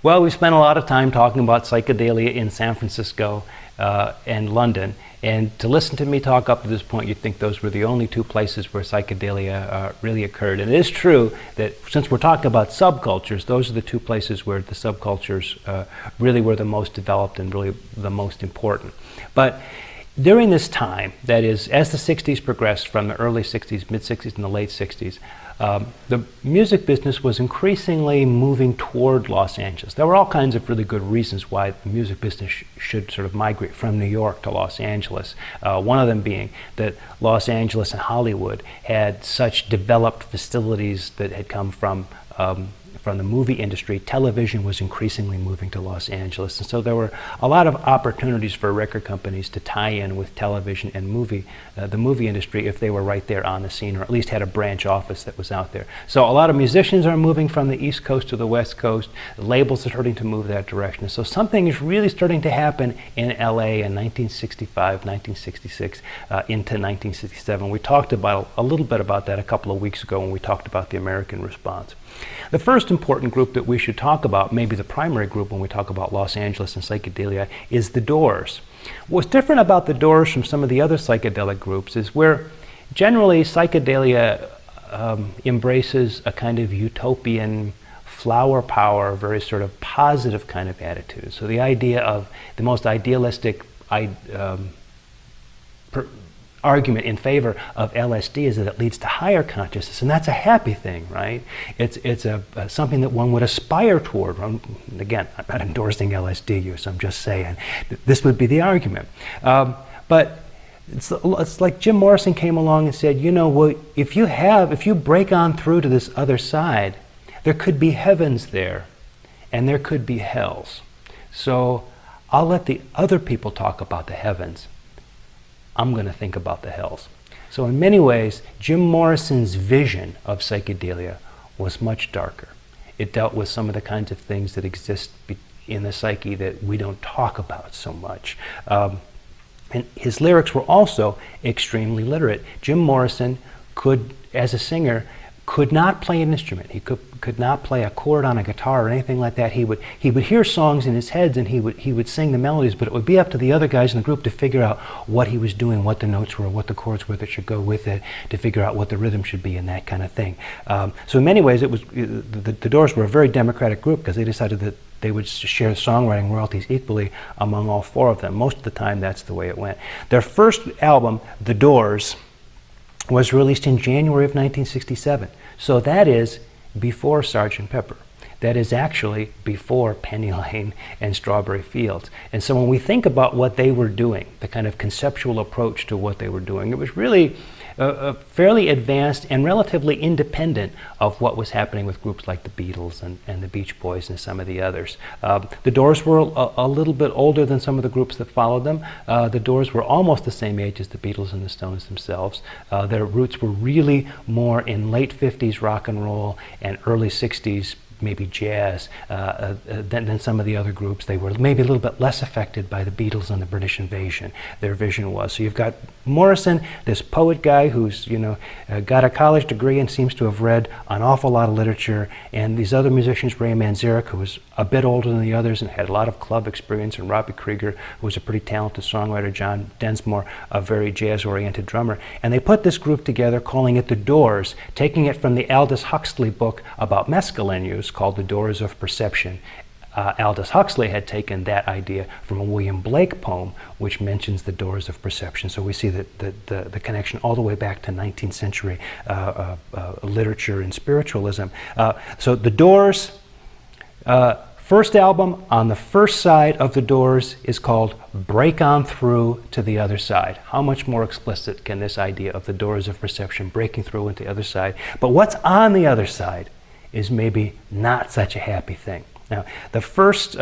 Well, we spent a lot of time talking about psychedelia in San Francisco and London, and to listen to me talk up to this point, you'd think those were the only two places where psychedelia really occurred. And it is true that since we're talking about subcultures, those are the two places where the subcultures really were the most developed and really the most important. But during this time, that is, as the 60s progressed, from the early 60s, mid-60s, and the late 60s, the music business was increasingly moving toward Los Angeles. There were all kinds of really good reasons why the music business should sort of migrate from New York to Los Angeles. One of them being that Los Angeles and Hollywood had such developed facilities that had come from the movie industry. Television was increasingly moving to Los Angeles, and so there were a lot of opportunities for record companies to tie in with television and the movie industry if they were right there on the scene, or at least had a branch office that was out there. So a lot of musicians are moving from the East Coast to the West Coast. The labels are starting to move that direction. So something is really starting to happen in LA in 1965, 1966, into 1967. We talked about a little bit about that a couple of weeks ago when we talked about the American response. The first important group that we should talk about, maybe the primary group when we talk about Los Angeles and psychedelia, is the Doors. What's different about the Doors from some of the other psychedelic groups is where generally psychedelia embraces a kind of utopian, flower power, very sort of positive kind of attitude. So the idea of the most idealistic argument in favor of LSD is that it leads to higher consciousness, and that's a happy thing, right? It's something that one would aspire toward. Again, I'm not endorsing LSD use, I'm just saying this would be the argument. But it's like Jim Morrison came along and said, you know, well, if you break on through to this other side, there could be heavens there, and there could be hells. So I'll let the other people talk about the heavens. I'm going to think about the hells. So in many ways, Jim Morrison's vision of psychedelia was much darker. It dealt with some of the kinds of things that exist in the psyche that we don't talk about so much. And his lyrics were also extremely literate. Jim Morrison could, as a singer, could not play an instrument. He could not play a chord on a guitar or anything like that. He would hear songs in his head and he would sing the melodies, but it would be up to the other guys in the group to figure out what he was doing, what the notes were, what the chords were that should go with it, to figure out what the rhythm should be and that kind of thing. So in many ways, it was the Doors were a very democratic group because they decided that they would share songwriting royalties equally among all four of them. Most of the time, that's the way it went. Their first album, The Doors, was released in January of 1967. So that is before Sgt. Pepper. That is actually before Penny Lane and Strawberry Fields. And so when we think about what they were doing, the kind of conceptual approach to what they were doing, it was really fairly advanced and relatively independent of what was happening with groups like the Beatles and the Beach Boys and some of the others. The Doors were a little bit older than some of the groups that followed them. The Doors were almost the same age as the Beatles and the Stones themselves. Their roots were really more in late 50s rock and roll and early 60s maybe jazz than some of the other groups. They were maybe a little bit less affected by the Beatles and the British invasion, their vision was. So you've got Morrison, this poet guy who's got a college degree and seems to have read an awful lot of literature, and these other musicians, Ray Manzarek, who was a bit older than the others and had a lot of club experience, and Robbie Krieger, who was a pretty talented songwriter, John Densmore, a very jazz-oriented drummer. And they put this group together, calling it The Doors, taking it from the Aldous Huxley book about mescaline use called The Doors of Perception. Aldous Huxley had taken that idea from a William Blake poem which mentions the doors of perception. So we see that the connection all the way back to 19th century literature and spiritualism. So The Doors, first album on the first side of The Doors is called Break On Through to the Other Side. How much more explicit can this idea of the doors of perception breaking through into the other side? But what's on the other side is maybe not such a happy thing. Now, the first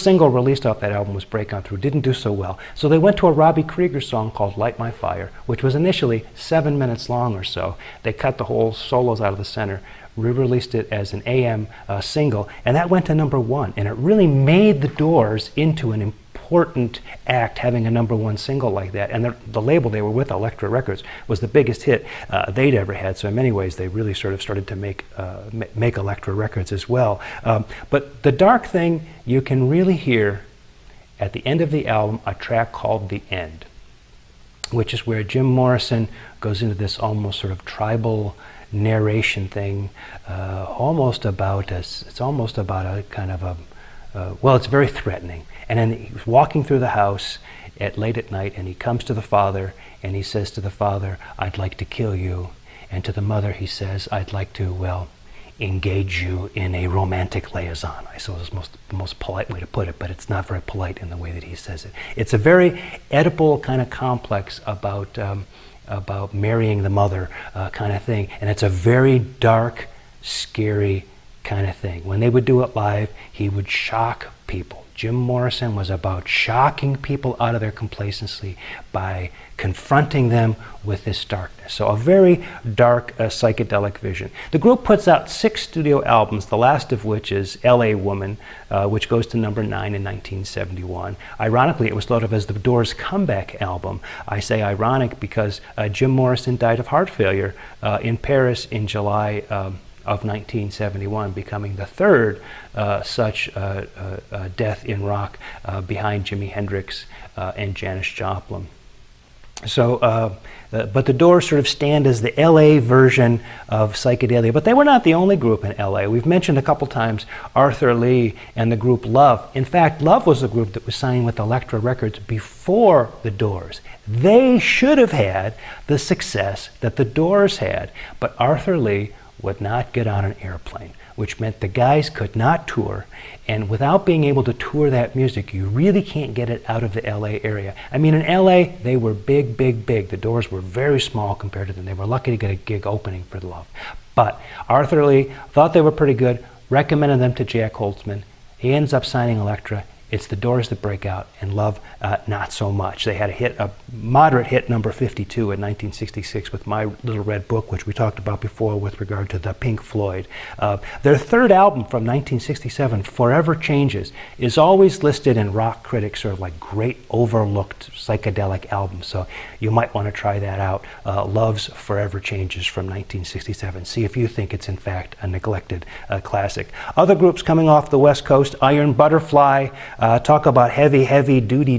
single released off that album was Break On Through. Didn't do so well. So they went to a Robbie Krieger song called Light My Fire, which was initially 7 minutes long or so. They cut the whole solos out of the center, re-released it as an AM single, and that went to #1. And it really made the Doors into an important act having a #1 single like that. And the label they were with, Elektra Records, was the biggest hit they'd ever had. So in many ways, they really sort of started to make Elektra Records as well. But the dark thing you can really hear at the end of the album, a track called The End, which is where Jim Morrison goes into this almost sort of tribal narration thing, almost about it's almost about a kind of a, well, it's very threatening. And then he's walking through the house late at night, and he comes to the father, and he says to the father, "I'd like to kill you." And to the mother, he says, "I'd like to, well, engage you in a romantic liaison." I suppose it's the most polite way to put it, but it's not very polite in the way that he says it. It's a very Oedipal kind of complex about marrying the mother kind of thing, and it's a very dark, scary kind of thing. When they would do it live, he would shock people. Jim Morrison was about shocking people out of their complacency by confronting them with this darkness. So a very dark psychedelic vision. The group puts out 6 studio albums, the last of which is L.A. Woman, which goes to #9 in 1971. Ironically, it was thought of as the Doors' comeback album. I say ironic because Jim Morrison died of heart failure in Paris in July of 1971, becoming the third such death in rock behind Jimi Hendrix and Janis Joplin. So, but the Doors sort of stand as the LA version of psychedelia, but they were not the only group in LA. We've mentioned a couple times Arthur Lee and the group Love. In fact, Love was the group that was signing with Elektra Records before the Doors. They should have had the success that the Doors had, but Arthur Lee would not get on an airplane, which meant the guys could not tour. And without being able to tour that music, you really can't get it out of the LA area. I mean, in LA, they were big, big, big. The Doors were very small compared to them. They were lucky to get a gig opening for Love. But Arthur Lee thought they were pretty good, recommended them to Jack Holtzman. He ends up signing Elektra. It's the Doors that break out, and Love not so much. They had a moderate hit, number 52 in 1966 with My Little Red Book, which we talked about before with regard to the Pink Floyd. Their third album from 1967, Forever Changes, is always listed in rock critics sort of like great overlooked psychedelic albums. So you might want to try that out. Love's Forever Changes from 1967. See if you think it's in fact a neglected classic. Other groups coming off the West Coast, Iron Butterfly. Talk about heavy, heavy duty.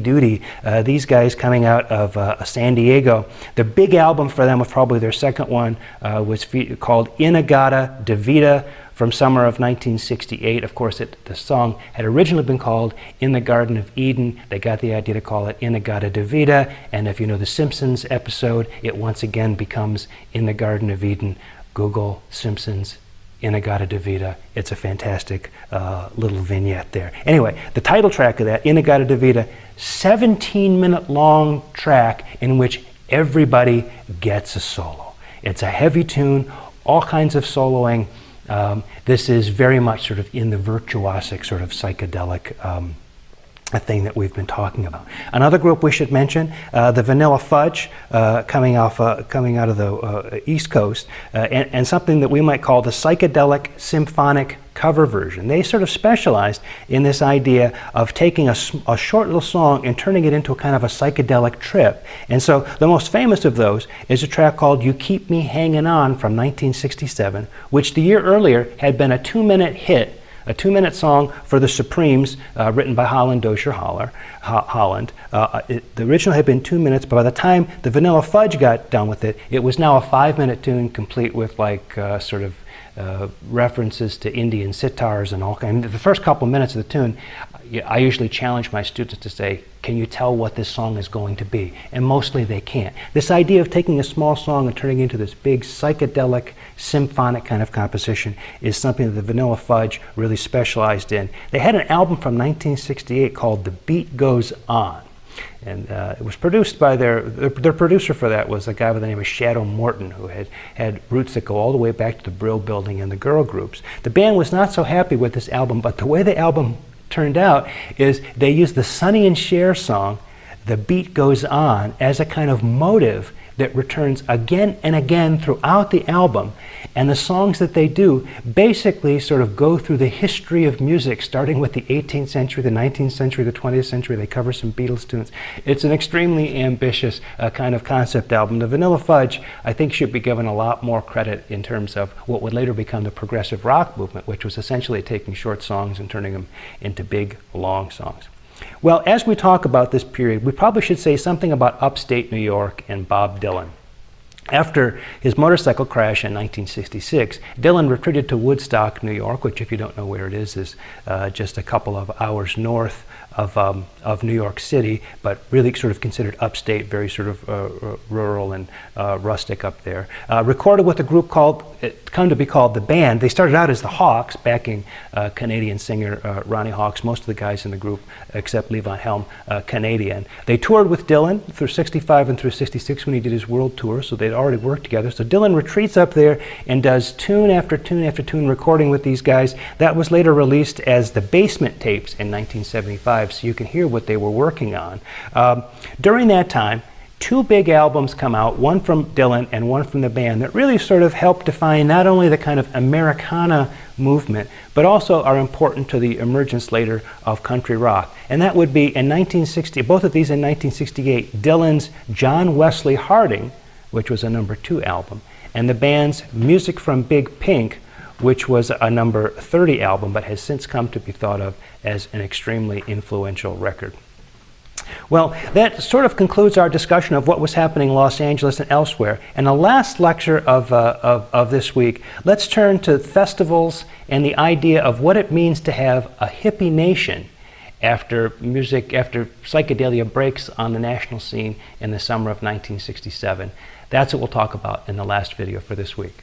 These guys coming out of San Diego. The big album for them, was probably their second one, was called Inagata Devita from summer of 1968. Of course, the song had originally been called In the Garden of Eden. They got the idea to call it Inagata Devita, and if you know the Simpsons episode, it once again becomes In the Garden of Eden. Google Simpsons Inagata Devita. It's a fantastic little vignette there. Anyway, the title track of that, Inagata Devita, 17-minute long track in which everybody gets a solo. It's a heavy tune, all kinds of soloing. This is very much sort of in the virtuosic sort of psychedelic a thing that we've been talking about. Another group we should mention, the Vanilla Fudge, coming out of the East Coast, and something that we might call the psychedelic symphonic cover version. They sort of specialized in this idea of taking a short little song and turning it into a kind of a psychedelic trip. And so the most famous of those is a track called You Keep Me Hanging On from 1967, which the year earlier had been a 2-minute hit, a 2-minute song for the Supremes, written by Holland Dozier Holland. The original had been 2 minutes, but by the time the Vanilla Fudge got done with it, it was now a 5-minute tune, complete with like sort of references to Indian sitars and all kinds. The first couple minutes of the tune, I usually challenge my students to say, can you tell what this song is going to be? And mostly they can't. This idea of taking a small song and turning it into this big psychedelic symphonic kind of composition is something that the Vanilla Fudge really specialized in. They had an album from 1968 called The Beat Goes On. And it was produced by their producer for that was a guy by the name of Shadow Morton, who had roots that go all the way back to the Brill Building and the girl groups. The band was not so happy with this album, but the way the album turned out is they used the Sonny and Cher song, The Beat Goes On, as a kind of motive that returns again and again throughout the album. And the songs that they do basically sort of go through the history of music, starting with the 18th century, the 19th century, the 20th century. They cover some Beatles tunes. It's an extremely ambitious kind of concept album. The Vanilla Fudge, I think, should be given a lot more credit in terms of what would later become the progressive rock movement, which was essentially taking short songs and turning them into big, long songs. Well, as we talk about this period, we probably should say something about upstate New York and Bob Dylan. After his motorcycle crash in 1966, Dylan retreated to Woodstock, New York, which, if you don't know where it is just a couple of hours north of New York City, but really sort of considered upstate, very sort of rural and rustic up there. Recorded with a group come to be called The Band. They started out as the Hawks, backing Canadian singer Ronnie Hawks. Most of the guys in the group, except Levon Helm, Canadian. They toured with Dylan through 65 and through 66 when he did his world tour, so they'd already worked together. So Dylan retreats up there and does tune after tune after tune recording with these guys. That was later released as the Basement Tapes in 1975, so you can hear what they were working on. During that time, two big albums come out, one from Dylan and one from the band, that really sort of help define not only the kind of Americana movement, but also are important to the emergence later of country rock. And that would be in 1960, both of these in 1968, Dylan's John Wesley Harding, which was a #2 album, and the band's Music from Big Pink, which was a #30 album, but has since come to be thought of as an extremely influential record. Well, that sort of concludes our discussion of what was happening in Los Angeles and elsewhere. And the last lecture of this week, let's turn to festivals and the idea of what it means to have a hippie nation after psychedelia breaks on the national scene in the summer of 1967. That's what we'll talk about in the last video for this week.